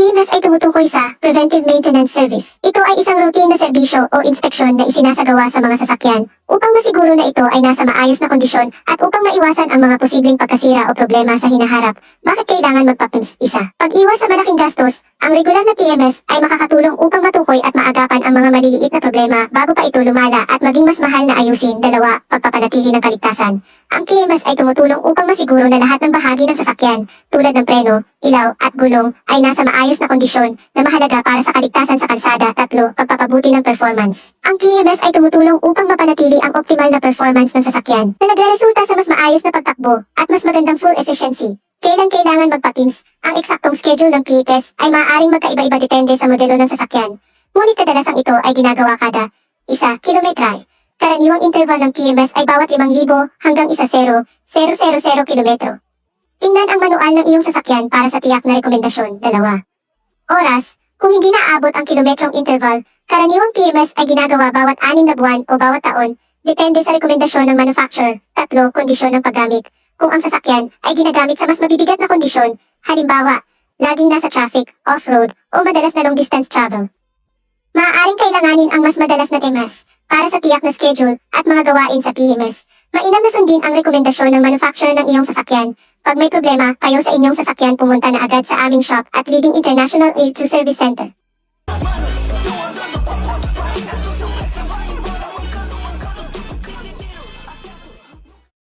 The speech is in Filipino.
PMS ay tumutukoy sa Preventive Maintenance Service. Ito ay isang routine na serbisyo o inspeksyon na isinasagawa sa mga sasakyan upang masiguro na ito ay nasa maayos na kondisyon at upang maiwasan ang mga posibleng pagkasira o problema sa hinaharap. Bakit kailangan magpa-PIMS isa? Pag-iwas sa malaking gastos, ang regular na PMS ay makakatulong upang matukoy at maagapan ang mga maliliit na problema bago pa ito lumala at maging mas mahal na ayusin. 2. Pagpapanatili ng kaligtasan. Ang PMS ay tumutulong upang masiguro na lahat ng bahagi ng sasakyan, tulad ng preno, ilaw at gulong, ay nasa maayos na kondisyon na mahalaga para sa kaligtasan sa kalsada. 3. Pagpapabuti ng performance. Ang PMS ay tumutulong upang mapanatili ang optimal na performance ng sasakyan na nagreresulta sa mas maayos na pagtakbo at mas magandang fuel efficiency. Kailan kailangan magpa-PIMS? Ang eksaktong schedule ng PMS ay maaaring magkaiba-iba depende sa modelo ng sasakyan. Ngunit kadalasang ito ay ginagawa kada 1 kilometro. Karaniwang interval ng PMS ay bawat 5,000 hanggang 1,000 kilometro. Tingnan ang manual ng iyong sasakyan para sa tiyak na rekomendasyon. 2. Oras. Kung hindi naaabot ang kilometrong interval, karaniwang PMS ay ginagawa bawat 6 na buwan o bawat taon, depende sa rekomendasyon ng manufacturer. 3. Kondisyon ng paggamit. Kung ang sasakyan ay ginagamit sa mas mabibigat na kondisyon, halimbawa, laging nasa traffic, off-road, o madalas na long-distance travel, maaaring kailanganin ang mas madalas na PMS para sa tiyak na schedule at mga gawain sa PMS. Mainam na sundin ang rekomendasyon ng manufacturer ng iyong sasakyan. Pag may problema kayo sa inyong sasakyan, pumunta na agad sa aming shop at leading International A2 Service Center.